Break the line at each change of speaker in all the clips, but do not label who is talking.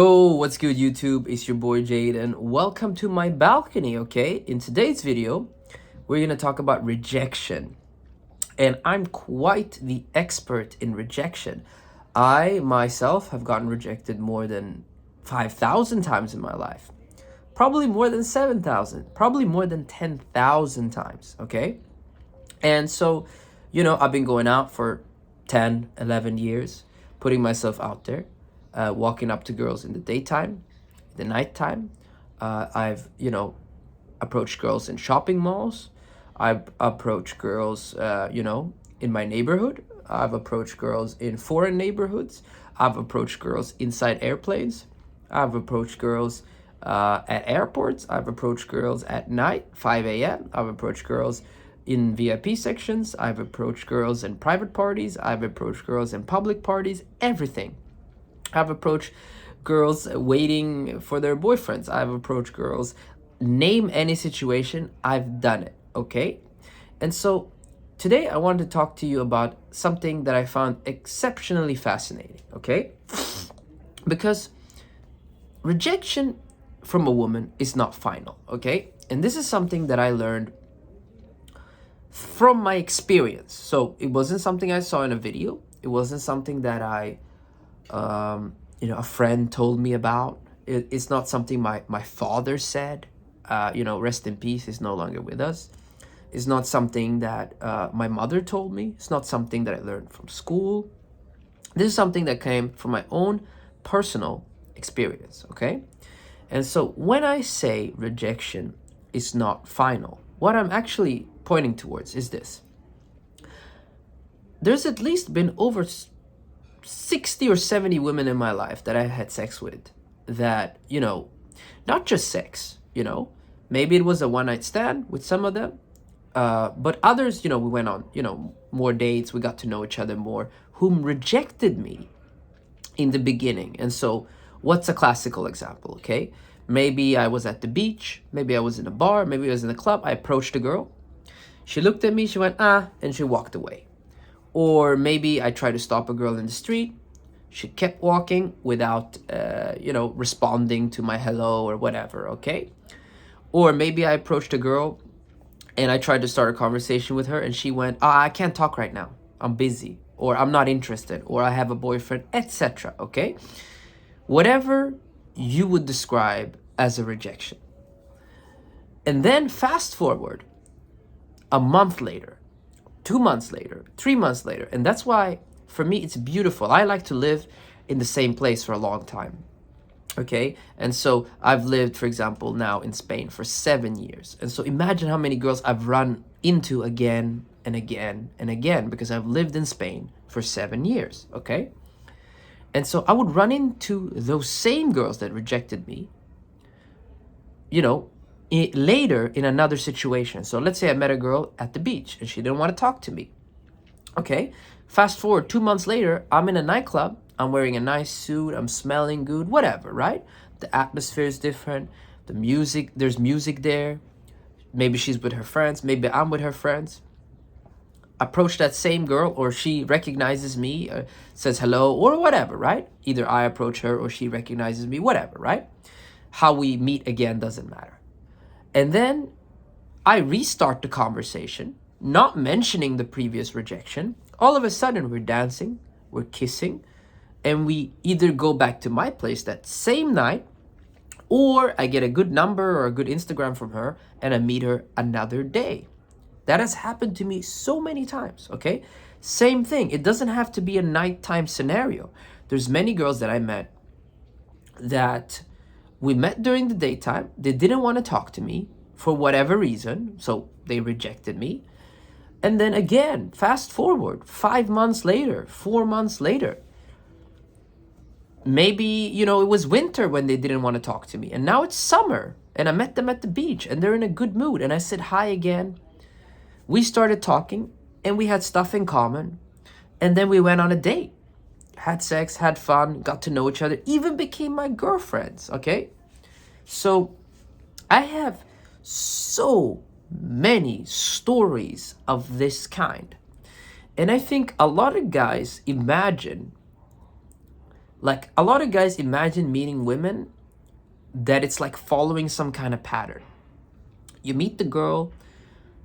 Yo, what's good YouTube? It's your boy Jade and welcome to my balcony, okay? In today's video, we're going to talk about rejection. And I'm quite the expert in rejection. I myself have gotten rejected more than 5,000 times in my life. Probably more than 7,000, probably more than 10,000 times, okay? And so, I've been going out for 10, 11 years, putting myself out there, walking up to girls in the daytime, the nighttime. I've approached girls in shopping malls. I've approached girls, in my neighborhood. I've approached girls in foreign neighborhoods. I've approached girls inside airplanes. I've approached girls at airports. I've approached girls at night, 5 a.m. I've approached girls in VIP sections. I've approached girls in private parties. I've approached girls in public parties, everything. I've approached girls waiting for their boyfriends. I've approached girls, name any situation, I've done it, okay? And so today I wanted to talk to you about something that I found exceptionally fascinating, okay? Because rejection from a woman is not final, okay? And this is something that I learned from my experience. So it wasn't something I saw in a video. It wasn't something that a friend told me about. It's not something my father said. Rest in peace, he's no longer with us. It's not something that my mother told me. It's not something that I learned from school. This is something that came from my own personal experience, okay? And so when I say rejection is not final, what I'm actually pointing towards is this. There's at least been over 60 or 70 women in my life that I had sex with that, not just sex, maybe it was a one-night stand with some of them, but others, we went on, more dates, we got to know each other more, whom rejected me in the beginning. And so what's a classical example, okay? Maybe I was at the beach, maybe I was in a bar, maybe I was in a club, I approached a girl, she looked at me, she went, and she walked away. Or maybe I tried to stop a girl in the street. She kept walking without, responding to my hello or whatever, okay? Or maybe I approached a girl and I tried to start a conversation with her and she went, I can't talk right now. I'm busy. Or I'm not interested. Or I have a boyfriend, etc., okay? Whatever you would describe as a rejection. And then fast forward a month later, 2 months later, 3 months later. And that's why, for me, it's beautiful. I like to live in the same place for a long time. Okay? And so I've lived, for example, now in Spain for 7 years. And so imagine how many girls I've run into again and again and again because I've lived in Spain for 7 years. Okay? And so I would run into those same girls that rejected me, later in another situation. So let's say I met a girl at the beach and she didn't want to talk to me. Okay, fast forward 2 months later, I'm in a nightclub, I'm wearing a nice suit, I'm smelling good, whatever, right? The atmosphere is different, there's music there. Maybe she's with her friends, maybe I'm with her friends. Approach that same girl or she recognizes me, says hello or whatever, right? Either I approach her or she recognizes me, whatever, right? How we meet again doesn't matter. And then I restart the conversation, not mentioning the previous rejection. All of a sudden, we're dancing, we're kissing, and we either go back to my place that same night, or I get a good number or a good Instagram from her, and I meet her another day. That has happened to me so many times, okay? Same thing. It doesn't have to be a nighttime scenario. There's many girls that I met that we met during the daytime. They didn't want to talk to me for whatever reason, so they rejected me. And then again, fast forward 5 months later, 4 months later. Maybe, it was winter when they didn't want to talk to me. And now it's summer and I met them at the beach and they're in a good mood. And I said hi again. We started talking and we had stuff in common. And then we went on a date. Had sex, had fun, got to know each other, even became my girlfriends, okay? So I have so many stories of this kind. And I think a lot of guys imagine Like a lot of guys imagine meeting women that it's like following some kind of pattern. You meet the girl,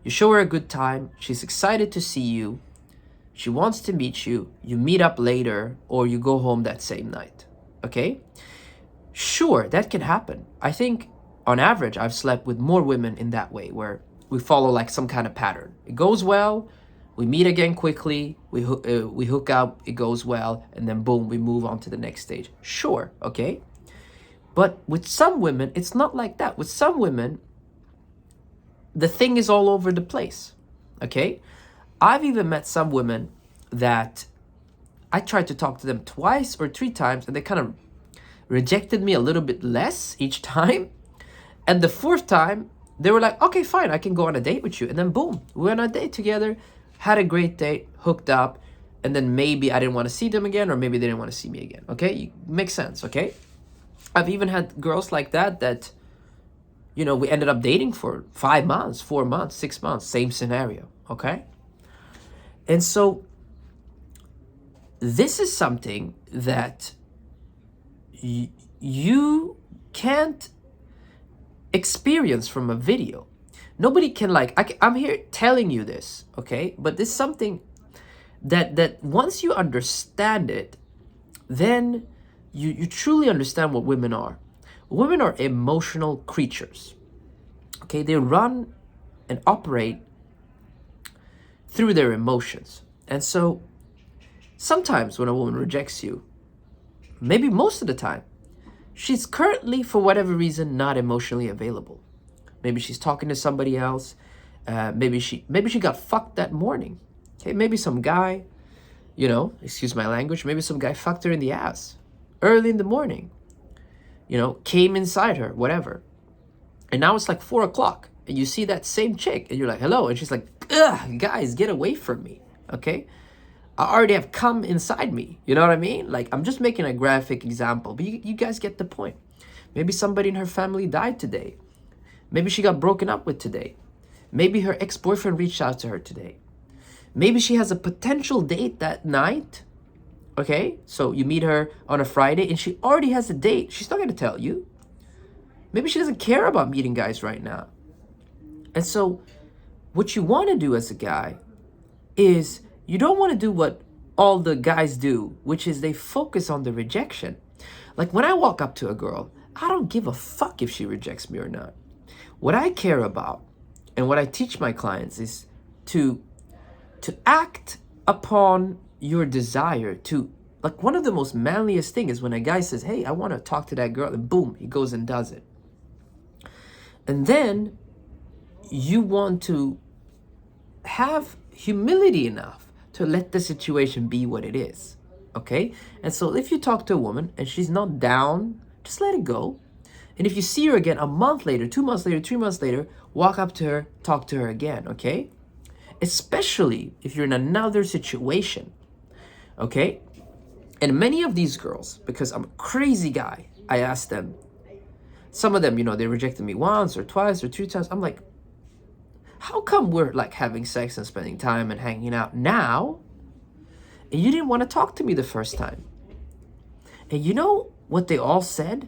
you show her a good time, she's excited to see you, she wants to meet you, you meet up later, or you go home that same night. Okay? Sure, that can happen. I think on average, I've slept with more women in that way, where we follow like some kind of pattern. It goes well, we meet again quickly, we hook up, it goes well, and then boom, we move on to the next stage. Sure, okay? But with some women, it's not like that. With some women, the thing is all over the place, okay? I've even met some women that I tried to talk to them twice or three times, and they kind of rejected me a little bit less each time. And the fourth time, they were like, okay, fine, I can go on a date with you. And then boom, we went on a date together, had a great date, hooked up, and then maybe I didn't want to see them again, or maybe they didn't want to see me again, okay? Makes sense, okay? I've even had girls like that, you know, we ended up dating for 5 months, 4 months, 6 months, same scenario, okay? And so this is something that you can't experience from a video. Nobody can I'm here telling you this, okay? But this is something that once you understand it, then you truly understand what women are. Women are emotional creatures, okay? They run and operate through their emotions. And so sometimes when a woman rejects you, maybe most of the time, she's currently, for whatever reason, not emotionally available. Maybe she's talking to somebody else. Maybe she got fucked that morning. Okay, maybe some guy, you know, excuse my language, maybe some guy fucked her in the ass early in the morning. You know, came inside her, whatever. And now it's like 4 o'clock, and you see that same chick, and you're like, hello, and she's like, ugh, guys, get away from me, okay? I already have cum inside me, you know what I mean? Like, I'm just making a graphic example, but you guys get the point. Maybe somebody in her family died today. Maybe she got broken up with today. Maybe her ex-boyfriend reached out to her today. Maybe she has a potential date that night, okay? So you meet her on a Friday, and she already has a date. She's not going to tell you. Maybe she doesn't care about meeting guys right now. And so what you want to do as a guy is you don't want to do what all the guys do, which is they focus on the rejection. Like when I walk up to a girl, I don't give a fuck if she rejects me or not. What I care about and what I teach my clients is to act upon your desire to, like, one of the most manliest thing is when a guy says, hey, I want to talk to that girl, and boom, he goes and does it. And then you want to have humility enough to let the situation be what it is, okay? And so if you talk to a woman and she's not down, just let it go. And if you see her again a month later, 2 months later, 3 months later, walk up to her, talk to her again, okay? Especially if you're in another situation, okay? And many of these girls, because I'm a crazy guy, I asked them, some of them, you know, they rejected me once or twice or 3 times. I'm like, how come we're like having sex and spending time and hanging out now, and you didn't want to talk to me the first time? And you know what they all said?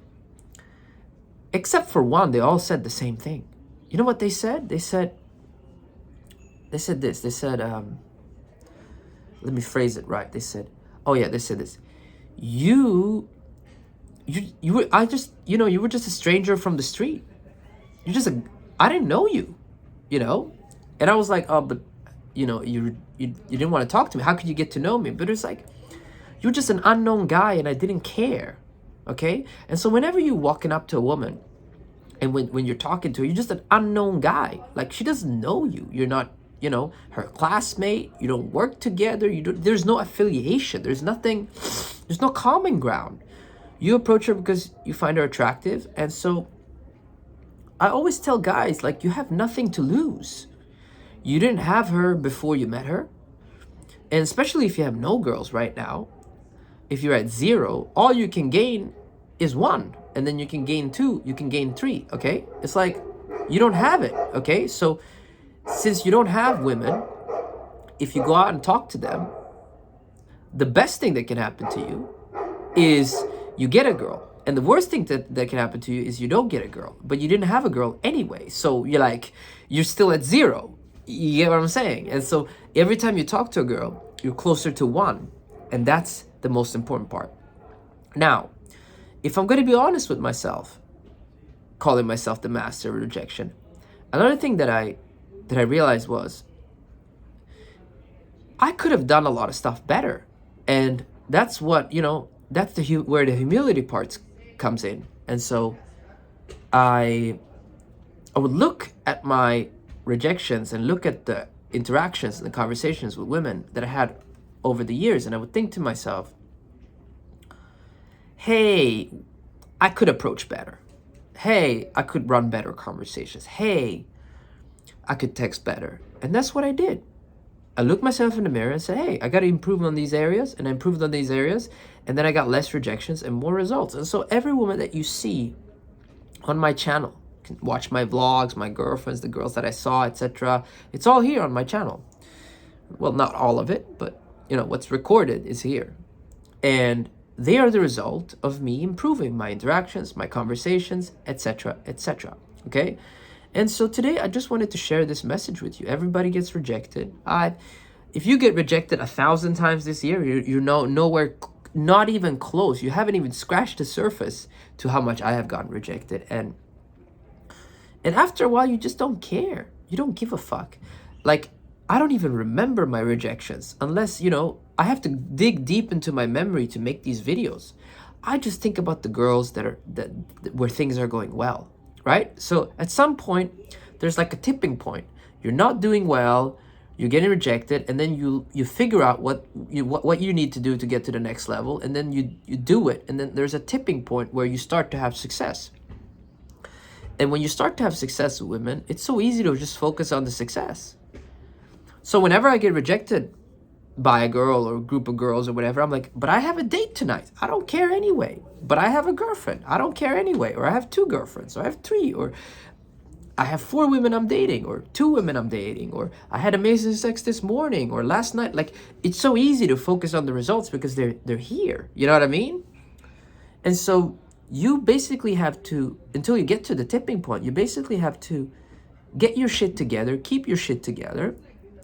Except for one, they all said the same thing. You know what they said? They said this. They said, let me phrase it right. They said, oh yeah, they said this. You were, you were just a stranger from the street. I didn't know you, you know? And I was like, oh, but, you know, you didn't want to talk to me. How could you get to know me? But it's like, you're just an unknown guy and I didn't care, okay? And so whenever you're walking up to a woman and when you're talking to her, you're just an unknown guy. Like, she doesn't know you. You're not, you know, her classmate. You don't work together. There's no affiliation. There's no common ground. You approach her because you find her attractive. And so I always tell guys, like, you have nothing to lose. You didn't have her before you met her. And especially if you have no girls right now, if you're at 0, all you can gain is 1. And then you can gain 2, you can gain 3, okay? It's like, you don't have it, okay? So since you don't have women, if you go out and talk to them, the best thing that can happen to you is you get a girl. And the worst thing that can happen to you is you don't get a girl, but you didn't have a girl anyway. So you're still at zero. You get what I'm saying? And so every time you talk to a girl, you're closer to one. And that's the most important part. Now, if I'm going to be honest with myself, calling myself the master of rejection, another thing that I realized was I could have done a lot of stuff better. And that's what, that's where the humility part comes in. And so I would look at my rejections and look at the interactions and the conversations with women that I had over the years, and I would think to myself, hey, I could approach better. Hey, I could run better conversations. Hey, I could text better. And that's what I did. I looked myself in the mirror and said, hey, I got to improve on these areas, and I improved on these areas, and then I got less rejections and more results. And so every woman that you see on my channel, you can watch my vlogs, my girlfriends, the girls that I saw, etc. It's all here on my channel. Well, not all of it, but what's recorded is here. And they are the result of me improving my interactions, my conversations, etc., etc. Okay? And so today I just wanted to share this message with you. Everybody gets rejected. If you get rejected 1,000 times this year, you're nowhere, not even close. You haven't even scratched the surface to how much I have gotten rejected. And after a while, you just don't care. You don't give a fuck. Like, I don't even remember my rejections unless, I have to dig deep into my memory to make these videos. I just think about the girls where things are going well, right? So at some point, there's like a tipping point. You're not doing well, you're getting rejected, and then you figure out what you need to do to get to the next level, and then you do it, and then there's a tipping point where you start to have success. And when you start to have success with women, it's so easy to just focus on the success. So whenever I get rejected by a girl or a group of girls or whatever, I'm like, but I have a date tonight. I don't care anyway. But I have a girlfriend. I don't care anyway. Or I have 2 girlfriends. Or I have 3. Or I have 4 women I'm dating. Or 2 women I'm dating. Or I had amazing sex this morning. Or last night. Like, it's so easy to focus on the results because they're here. You know what I mean? And so you basically have to, until you get to the tipping point, you basically have to get your shit together. Keep your shit together.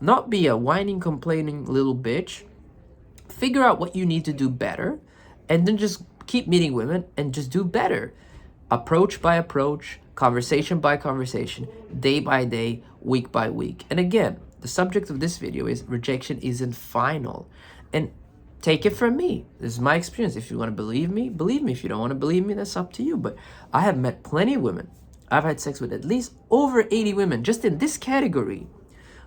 Not be a whining, complaining little bitch. Figure out what you need to do better, and then just keep meeting women and just do better. Approach by approach, conversation by conversation, day by day, week by week. And again, the subject of this video is rejection isn't final. And take it from me. This is my experience. If you want to believe me, believe me. If you don't want to believe me, that's up to you. But I have met plenty of women. I've had sex with at least over 80 women just in this category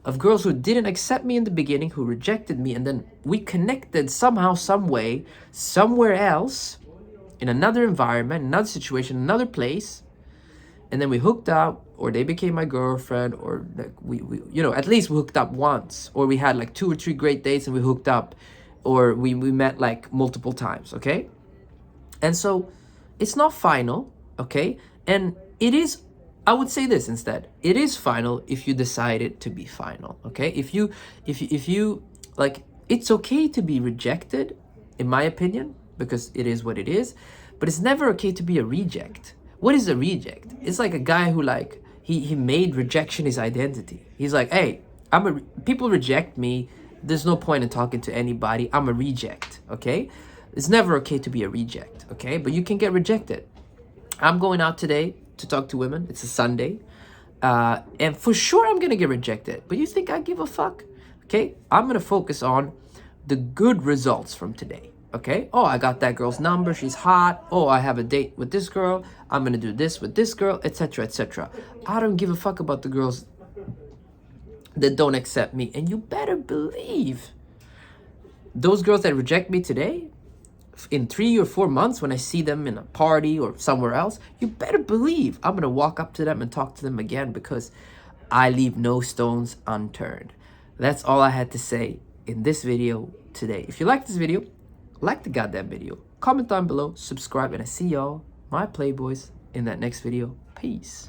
of girls who didn't accept me in the beginning, who rejected me, and then we connected somehow, some way, somewhere else, in another environment, another situation, another place, and then we hooked up, or they became my girlfriend, or like we at least we hooked up once, or we had like 2 or 3 great dates and we hooked up, or we met like multiple times, okay? And so it's not final, okay? And it is, I would say this instead. It is final if you decide it to be final, okay? If you like, it's okay to be rejected, in my opinion, because it is what it is, but it's never okay to be a reject. What is a reject? It's like a guy who like, he made rejection his identity. He's like, hey, people reject me. There's no point in talking to anybody. I'm a reject, okay? It's never okay to be a reject, okay? But you can get rejected. I'm going out today to talk to women. It's a Sunday. And for sure I'm going to get rejected. But you think I give a fuck? Okay? I'm going to focus on the good results from today. Okay? Oh, I got that girl's number. She's hot. Oh, I have a date with this girl. I'm going to do this with this girl, etc., etc. I don't give a fuck about the girls that don't accept me. And you better believe those girls that reject me today, in 3 or 4 months when I see them in a party or somewhere else, you better believe I'm going to walk up to them and talk to them again, because I leave no stones unturned. That's all I had to say in this video today. If you like this video, like the goddamn video, comment down below, subscribe, and I see y'all, my playboys, in that next video. Peace.